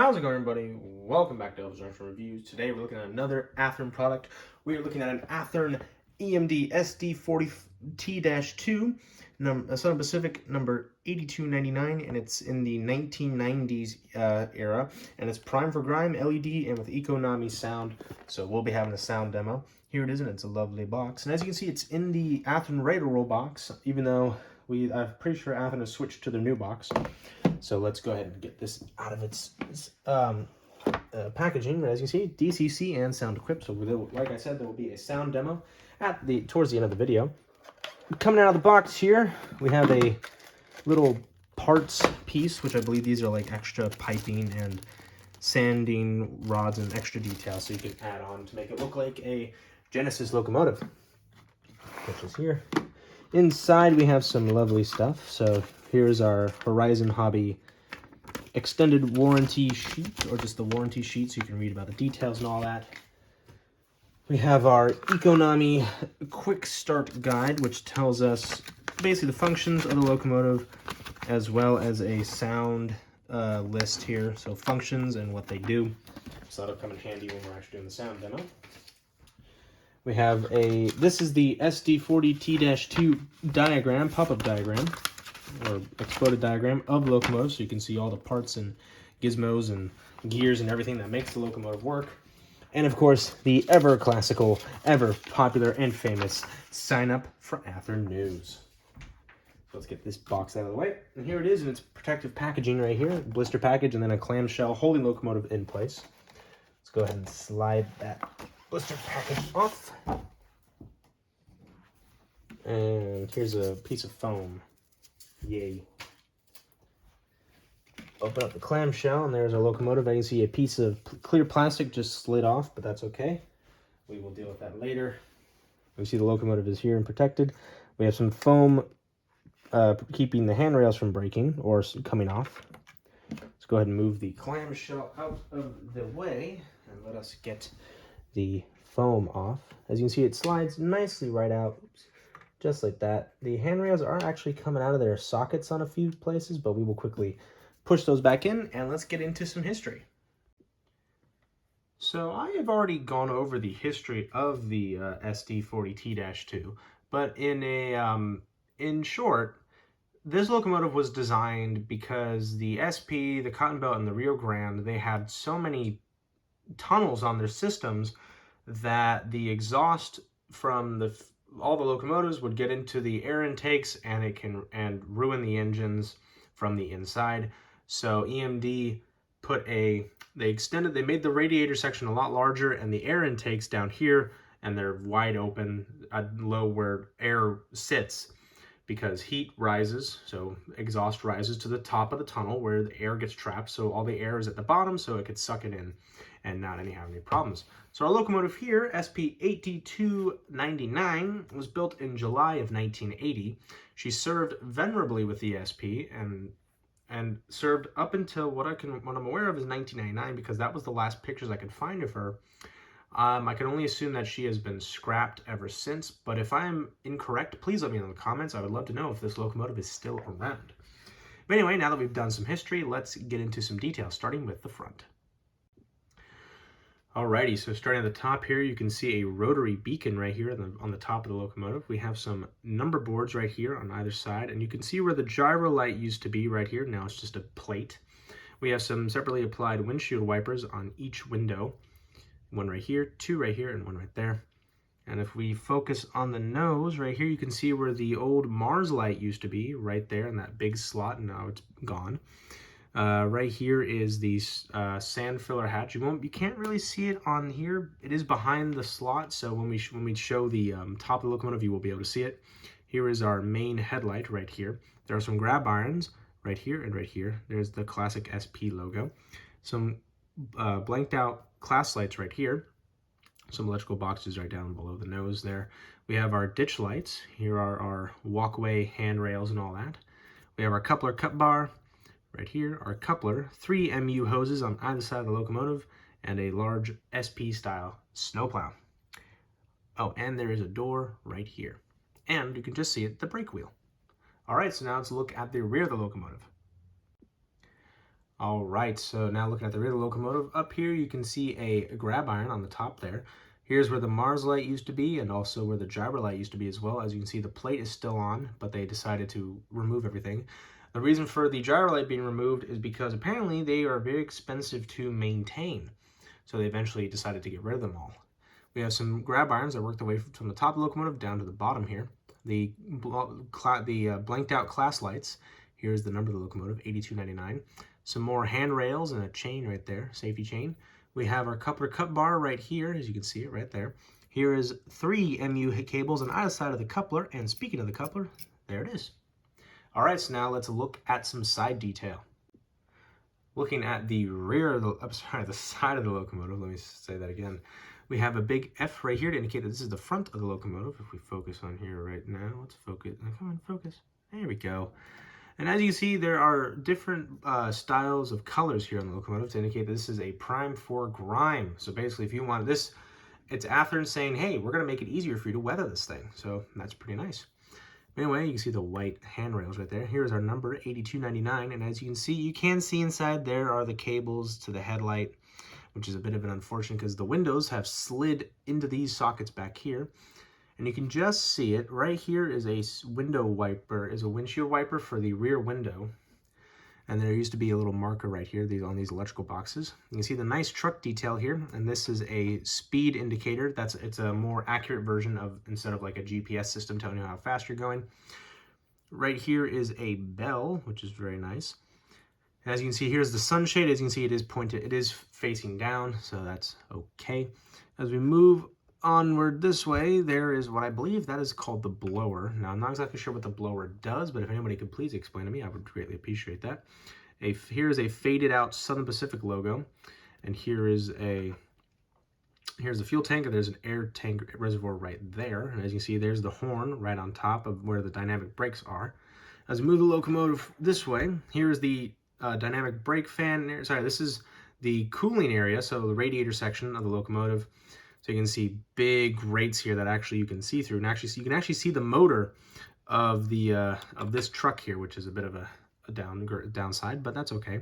How's it going, everybody? Welcome back to Elvis Reviews. Today we're looking at another Athearn product. We are looking at an Athearn EMD SD40T-2, Southern Pacific number 8299, and it's in the 1990s era, and it's prime for grime, LED, and with economy sound. So we'll be having a sound demo. Here it is, and it's a lovely box. And as you can see, it's in the Athearn Radar Roll box, even though I'm pretty sure Athearn has switched to their new box. So let's go ahead and get this out of its packaging. As you see, DCC and sound equipped. So like I said, there will be a sound demo towards the end of the video. Coming out of the box here, we have a little parts piece, which I believe these are like extra piping and sanding rods and extra details, so you can add on to make it look like a Genesis locomotive, which is here. Inside we have some lovely stuff. So here's our Horizon Hobby extended warranty sheet, or just the warranty sheet, so you can read about the details and all that. We have our Economy Quick Start Guide, which tells us basically the functions of the locomotive, as well as a sound list here, so functions and what they do. So that'll come in handy when we're actually doing the sound demo. We have this is the SD40T-2 diagram, pop-up diagram, or exploded diagram of the locomotive, so you can see all the parts and gizmos and gears and everything that makes the locomotive work. And of course, the ever classical, ever popular and famous sign up for Athearn News. So let's get this box out of the way. And here it is in its protective packaging right here, blister package, and then a clamshell holding locomotive in place. Let's go ahead and slide that blister package off. And here's a piece of foam. Yay. Open up the clamshell, and there's our locomotive. I can see a piece of clear plastic just slid off, but that's okay. We will deal with that later. We see the locomotive is here and protected. We have some foam keeping the handrails from breaking or coming off. Let's go ahead and move the clamshell out of the way and let us get the foam off. As you can see, it slides nicely right out. Oops. Just like that. The handrails are actually coming out of their sockets on a few places, but we will quickly push those back in, and let's get into some history. So I have already gone over the history of the SD40T-2, but in short, this locomotive was designed because the SP, the Cotton Belt, and the Rio Grande, they had so many tunnels on their systems that the exhaust from all the locomotives would get into the air intakes, and it can ruin the engines from the inside. So EMD they made the radiator section a lot larger, and the air intakes down here, and they're wide open, low where air sits, because heat rises, so exhaust rises to the top of the tunnel where the air gets trapped, so all the air is at the bottom, so it could suck it in and not have any problems. So our locomotive here, SP8299, was built in July of 1980. She served venerably with the SP and served up until what I'm aware of is 1999, because that was the last pictures I could find of her. I can only assume that she has been scrapped ever since, but if I am incorrect, please let me know in the comments. I would love to know if this locomotive is still around. But anyway, now that we've done some history, let's get into some details, starting with the front. Alrighty, so starting at the top here, you can see a rotary beacon right here on the top of the locomotive. We have some number boards right here on either side, and you can see where the gyro light used to be right here. Now it's just a plate. We have some separately applied windshield wipers on each window. One right here, two right here, and one right there. And if we focus on the nose right here, you can see where the old Mars light used to be, right there in that big slot, and now it's gone. Right here is the sand filler hatch. You can't really see it on here. It is behind the slot, so when we show the top of the locomotive, you will be able to see it. Here is our main headlight right here. There are some grab irons right here and right here. There's the classic SP logo. Some blanked out class lights right here. Some electrical boxes right down below the nose there. We have our ditch lights. Here are our walkway handrails and all that. We have our coupler cut bar. Right here, our coupler, 3 MU hoses on either side of the locomotive, and a large SP-style snowplow. Oh, and there is a door right here. And you can just see it, the brake wheel. All right, so now let's look at the rear of the locomotive. All right, so now looking at the rear of the locomotive, up here you can see a grab iron on the top there. Here's where the Mars light used to be, and also where the gyro light used to be as well. As you can see, the plate is still on, but they decided to remove everything. The reason for the gyro light being removed is because apparently they are very expensive to maintain. So they eventually decided to get rid of them all. We have some grab irons that work their way from the top of the locomotive down to the bottom here. The blanked out class lights. Here's the number of the locomotive, 8299. Some more handrails and a chain right there, safety chain. We have our coupler cut bar right here, as you can see it right there. Here is 3 MU cables on either side of the coupler, and speaking of the coupler, there it is. All right, so now let's look at some side detail. Looking at the rear of the side of the locomotive, let me say that again. We have a big F right here to indicate that this is the front of the locomotive. If we focus on here right now, let's focus. Come on, focus. There we go. And as you can see, there are different styles of colors here on the locomotive to indicate that this is a prime for grime. So basically, if you want this, it's Athearn saying, hey, we're going to make it easier for you to weather this thing. So that's pretty nice. Anyway, you can see the white handrails right there. Here's our number, 8299. And as you can see inside there are the cables to the headlight, which is a bit of an unfortunate because the windows have slid into these sockets back here. And you can just see it. Right here is a window wiper, is a windshield wiper for the rear window. And there used to be a little marker right here on these electrical boxes. You can see the nice truck detail here, and this is a speed indicator. It's a more accurate version of, instead of like a GPS system telling you how fast you're going. Right here is a bell, which is very nice. As you can see, here's the sunshade. As you can see, it is facing down, so that's okay. As we move onward this way, there is what I believe that is called the blower. Now, I'm not exactly sure what the blower does, but if anybody could please explain to me, I would greatly appreciate that. Here's a faded out Southern Pacific logo, and here's the fuel tank, and there's an air tank reservoir right there. And as you can see, there's the horn right on top of where the dynamic brakes are. As we move the locomotive this way, here's the dynamic brake fan. Sorry, this is the cooling area, so the radiator section of the locomotive. So you can see big grates here that actually you can see through, and actually you can actually see the motor of this truck here, which is a bit of a downside, but that's okay.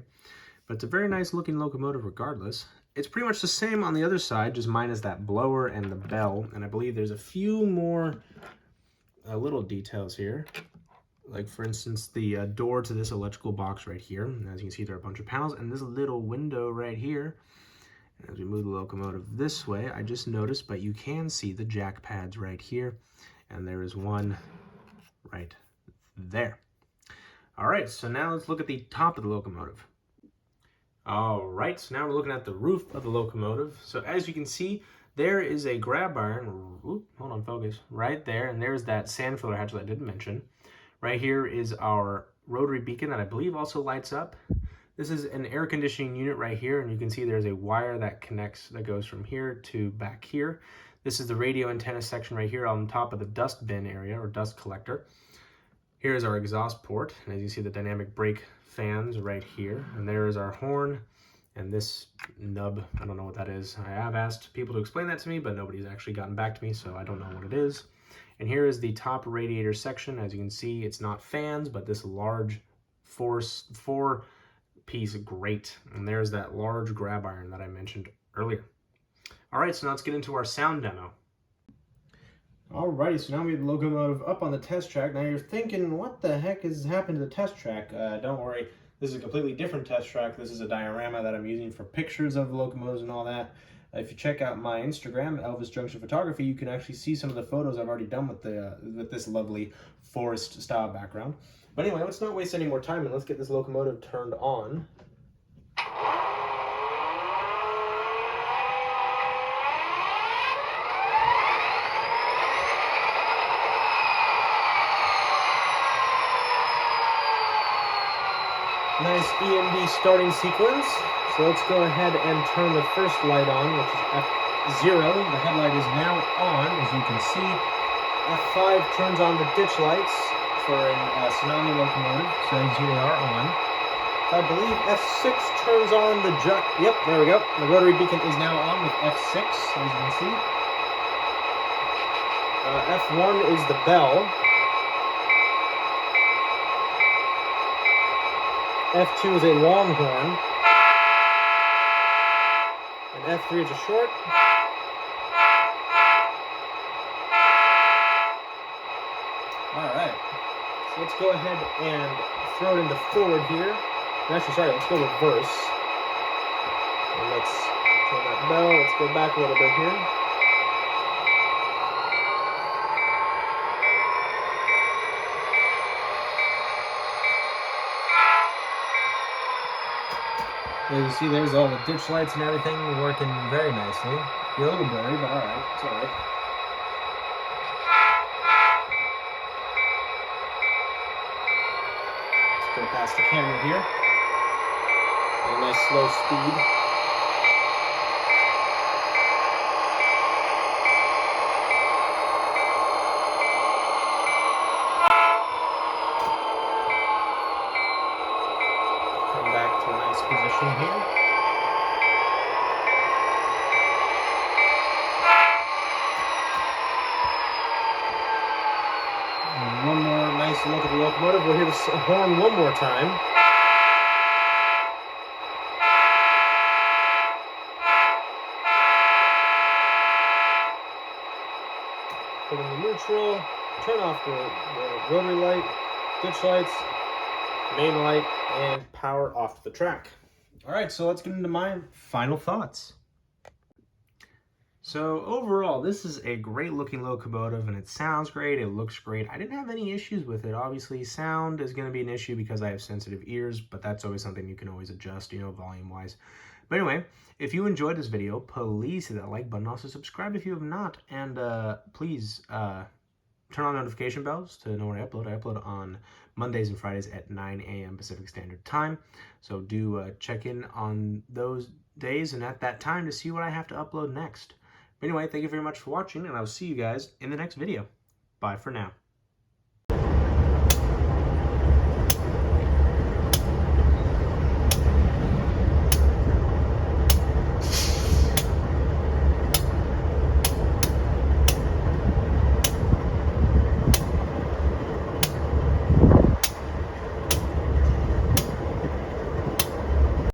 But it's a very nice looking locomotive regardless. It's pretty much the same on the other side, just minus that blower and the bell. And I believe there's a few more little details here. Like for instance, the door to this electrical box right here. And as you can see, there are a bunch of panels, and this little window right here. As we move the locomotive this way, I just noticed, but you can see the jack pads right here, and there is one right there. All right, so now let's look at the top of the locomotive. All right, so now we're looking at the roof of the locomotive. So as you can see, there is a grab iron, hold on, focus, right there, and there's that sand filler hatch that I didn't mention. Right here is our rotary beacon that I believe also lights up. This is an air conditioning unit right here, and you can see there's a wire that goes from here to back here. This is the radio antenna section right here on top of the dust bin area, or dust collector. Here is our exhaust port, and as you see, the dynamic brake fans right here. And there is our horn, and this nub, I don't know what that is. I have asked people to explain that to me, but nobody's actually gotten back to me, so I don't know what it is. And here is the top radiator section. As you can see, it's not fans, but this large four-piece grate. And there's that large grab iron that I mentioned earlier. All right, so now let's get into our sound demo. Alrighty, so now we have the locomotive up on the test track. Now you're thinking, what the heck has happened to the test track? Don't worry, this is a completely different test track. This is a diorama that I'm using for pictures of locomotives and all that. If you check out my Instagram, Elvis Junction Photography, you can actually see some of the photos I've already done with this lovely forest style background. But anyway, let's not waste any more time and let's get this locomotive turned on. Nice EMD starting sequence. So let's go ahead and turn the first light on, which is F0. The headlight is now on, as you can see. F5 turns on the ditch lights for a tsunami locomotive, so as they are on. I believe F6 turns on the yep, there we go. The rotary beacon is now on with F6, as you can see. F1 is the bell. F2 is a longhorn. and F3 is a short. Alright, so let's go ahead and throw it into forward here. Actually, sorry, let's go reverse. And let's turn that bell. Let's go back a little bit here. As you see, there's all the ditch lights and everything working very nicely. Be a little blurry, but alright, it's alright. Let's go past the camera here. A nice slow speed. Come back to a nice position here. And one more nice look at the locomotive. We'll hear the horn one more time. Put in the neutral, turn off the rotary light, ditch lights, main light, and power off the track. All right, so let's get into my final thoughts. So overall, this is a great looking locomotive and it sounds great, it looks great. I didn't have any issues with it. Obviously, sound is gonna be an issue because I have sensitive ears, but that's always something you can always adjust, you know, volume wise. But anyway, if you enjoyed this video, please hit that like button. Also subscribe if you have not, and please turn on notification bells to know when I upload. I upload on Mondays and Fridays at 9 a.m. Pacific Standard Time. So do check in on those days and at that time to see what I have to upload next. But anyway, thank you very much for watching, and I will see you guys in the next video. Bye for now.